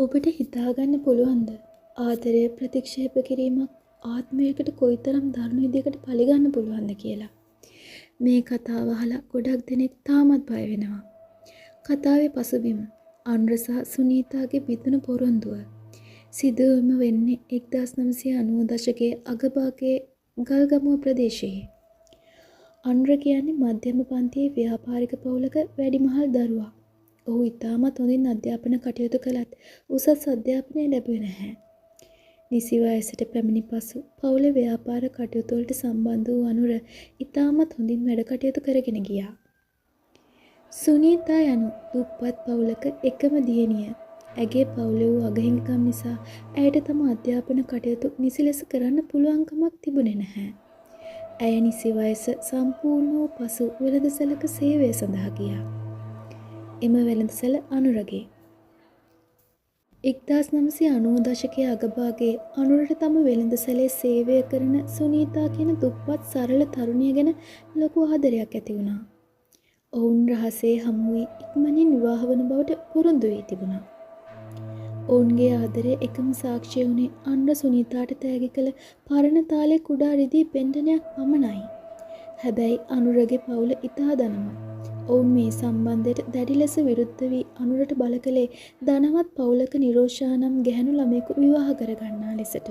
ඔබට හිතාගන්න පුළුවන්ද ආදරය ප්‍රතික්ෂේප කිරීමක් ආත්මයකට කොයිතරම් දරුණු විදිහකට පරිගන්න පුළුවන්ද කියලා. මේ කතාව අහලා ගොඩක් දෙනෙක් තාමත් බය වෙනවා. කතාවේ පසුබිම අනුර සහ සුනීතාගේ බිඳුණු පොරොන්දුව. සිදුවීම වෙන්නේ 1990 දශකයේ අගභාගයේ ගල්ගමුව ප්‍රදේශයේ. අනුර කියන්නේ මධ්‍යම පන්තියේ ව්‍යාපාරික පවුලක වැඩිමහල් දරුවා. ඔහු ඉතාමත් හොඳින් අධ්‍යාපන කටයුතු කළත් උසස් අධ්‍යාපනය ලැබුවේ නැහැ. නිසි වයසට පැමිණි පසු පවුලේ ව්‍යාපාර කටයුතු වලට සම්බන්ධ වූ අනුර ඉතාමත් හොඳින් වැඩ කටයුතු කරගෙන ගියා. සුනීතා යනු දුප්පත් පවුලක එකම දියණිය. ඇගේ පවුලේ වූ අගහිමිකම් නිසා ඇයට තම අධ්‍යාපන කටයුතු නිසි ලෙස කරන්න පුළුවන්කමක් තිබුණේ නැහැ. ඇය නිසි වයස සම්පූර්ණ වූ පසු වෙළඳසැලක සේවය සඳහා ගියා. එම වෙළඳසැල අනුරගේ. 1990 දශකයේ අගභාගයේ අනුරට තම වෙළඳසැලේ සේවය කරන සුනීතා කියන දුප්පත් සරල තරුණිය ගැන ලොකු ආදරයක් ඇති වුණා. ඔවුන් රහසේ හමු වී ඉක්මනින් විවාහ වන බවට පොරොන්දු වී තිබුණා. ඔවුන්ගේ ආදරයේ එකම සාක්ෂිය වුණේ අනුර සුනීතාට තෑගි කළ පරණ තාලේ කුඩා රිදී පෙන්ඩනයක් පමණයි. හැබැයි අනුරගේ පවුල ඉතා ධනවත්. ඔවුන් මේ සම්බන්ධයට දැඩි ලෙස විරුද්ධ වී අනුරට බල කළේ ධනවත් පවුලක නිරෝෂා නම් ගැහැණු ළමයෙකු විවාහ කරගන්නා ලෙසට.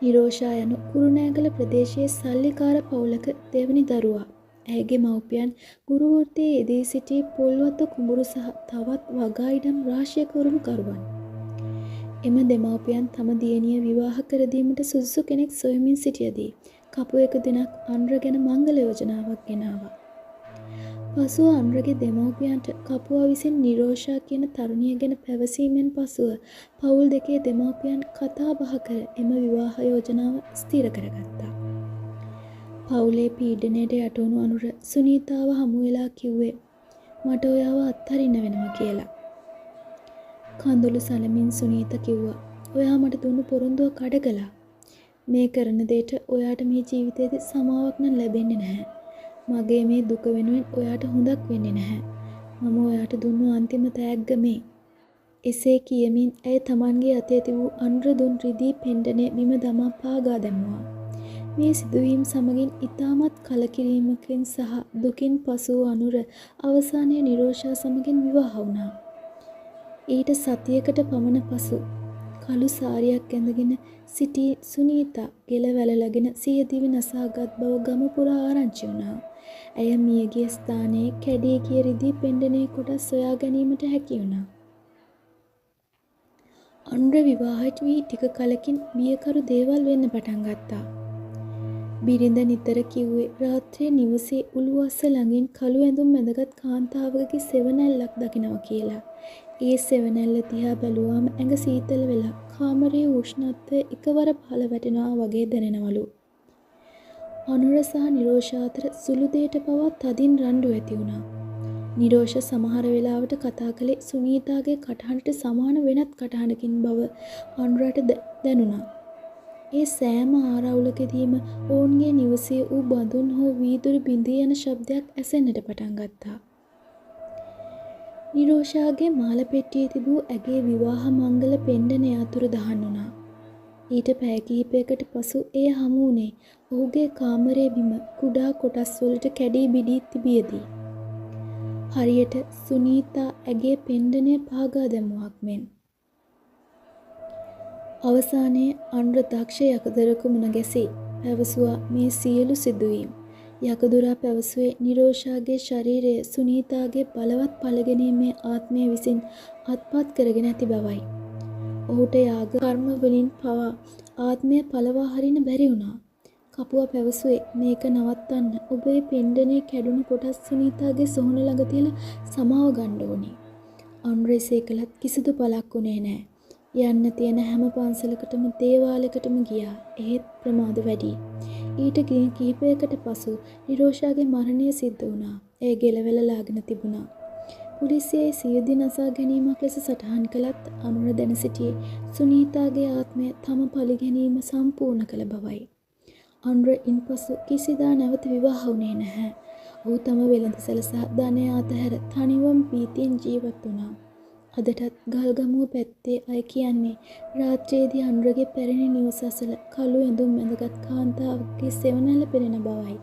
නිරෝෂා යනු කුරුණෑගල ප්‍රදේශයේ සල්ලිකාර පවුලක දෙවැනි දරුවා. ඇයගේ මව්පියන් ගුරු වෘත්තියේ යෙදී සිටි පොල්වත්ත කුඹුරු සහ තවත් වගා ඉඩම් රාශියක උරුමකරුවන්. එම දෙමව්පියන් තම දියණිය විවාහ කර දීමට සුදුසු කෙනෙක් සොයමින් සිටියදී කපු එක දිනක් අනුර ගැන මංගල යෝජනාවක් ගෙනාවා. පසුව අනුරගේ දෙමව්පියන්ට කපුවා විසින් නිරෝෂා කියන තරුණිය ගැන පැවසීමෙන් පසුව පවුල් දෙකේ දෙමව්පියන් කතා බහ කර එම විවාහ යෝජනාව ස්ථිර කරගත්තා. පවුලේ පීඩනයට යටවුණු අනුර සුනීතාව හමු වෙලා කිව්වේ මට ඔයාව අත්හරින්න වෙනවා කියලා. කඳුළු සලමින් සුනීතා කිව්වා ඔයා මට දුන්නු පොරොන්දුව කඩ කළා. මේ කරන දෙයට ඔයාට මේ ජීවිතේදී සමාවක් නම් ලැබෙන්නේ නැහැ. මගේ මේ දුක වෙනුවෙන් ඔයාට හොඳක් වෙන්නේ නැහැ. මම ඔයාට දුන්නු අන්තිම තෑග්ග මේ. එසේ කියමින් ඇය තමන්ගේ අතේ තිබූ අනුර දුන් රිදී පෙන්ඩනය බිම දමා පාගා දැමුවා. මේ සිදුවීම් සමගින් ඉතාමත් කලකිරීමකින් සහ දුකින් පසු අනුර අවසානයේ නිරෝෂා සමගින් විවාහ වුණා. ඊට සතියකට පමණ පසු කළු සාරියක් ඇඳගෙන සිටි සුනීතා ගෙල වැළලගෙන සිය දිවි නසාගත් බව ගම පුරා ආරංචි වුණා. ඇය මියගිය ස්ථානයේ කැඩී ගිය රිදී පෙන්ඩනයේ කොටස් සොයා ගැනීමට හැකි වුණා. අනුර විවාහයට වී ටික කලකින් බියකරු දේවල් වෙන්න පටන් ගත්තා. බිරිඳ නිතර කිව්වේ රාත්‍රියේ නිවසේ උළුවස්ස ළඟින් කළු ඇඳුම් ඇඳගත් කාන්තාවකගේ සෙවණැල්ලක් දකිනවා කියලා. ඒ සෙවණැල්ල දිහා බැලුවාම ඇඟ සීතල වෙලා කාමරයේ උෂ්ණත්වය එකවර පහළ වැටෙනවා වගේ දැනෙනවලු. අනුර සහ නිරෝෂා අතර සුළු දෙයට පවා තදින් රණ්ඩු ඇති වුණා. නිරෝෂ සමහර වෙලාවට කතා කළේ සුනීතාගේ කටහඬට සමාන වෙනත් කටහඬකින් බව අනුරට දැනුණා. ඒ සෑම ආරවුලකදීම ඔවුන්ගේ නිවසේ වූ බඳුන් හෝ වීදුරු බිඳී යන ශබ්දයක් ඇසෙන්නට පටන් ගත්තා. නිරෝෂාගේ මාල පෙට්ටියේ තිබූ ඇගේ විවාහ මංගල පෙන්ඩනය අතුරුදහන් වුණා. ඊට පැය කිහිපයකට පසු එය හමු වුණේ ඔහුගේ කාමරයේ බිම කුඩා කොටස් වලට කැඩී බිඳී තිබියදී. හරියට සුනීතා ඇගේ පෙන්ඩනය පාගා දැමුවක් මෙන්. අවසානයේ අනුර දක්ෂ යකදරකු මුණ ගැසී පැවසුවා මේ සියලු සිදුවීම්. යකදුරා පැවසුවේ නිරෝෂාගේ ශරීරය සුනීතාගේ බලවත් පළගැනීමේ ආත්මය විසින් අත්පත් කරගෙන ඇති බවයි. ඔහුට යාග කර්ම වලින් පවා ආත්මය පළවා හරින්න බැරි වුණා. කපුවා පැවසුවේ මේක නවත්තන්න ඔබේ පෙන්ඩනේ කැඩුණු කොටස් සුනීතාගේ සොහොන ළඟ තියලා සමාව ගන්න ඕනේ. අනුර එසේ කළත් කිසිදු පළක් වුණේ නැහැ. යන්න තියෙන හැම පන්සලකටම දේවාලයකටම ගියා. ඒත් ප්‍රමාද වැඩි. ඊට කිහිපයකට පසු නිරෝෂාගේ මරණය සිද්ධ වුණා. ඒ ගෙලවැළලාගෙන තිබුණා. පොලිසියේ සියදි නසා ගැනීමක් ලෙස සටහන් කළත් අනුර දැන සිටියේ සුනීතාගේ ආත්මය තම පරිගැනීම සම්පූර්ණ කළ බවයි. අනුර ඉන්පසු කිසිදා නැවත විවාහ වුණේ නැහැ. ඔහු තම වෙළඳසැල සහ ධනය අතහැර තනිවම ප්‍රීතියෙන් ජීවත් වුණා. අදටත් ගල්ගමුව පැත්තේ අය කියන්නේ රාත්‍රියේදී අනුරගේ පැරණි නිවස අසල කළු ඇඳුම් ඇඳගත් කාන්තාවකගේ සෙවණැල්ල පෙනෙන බවයි.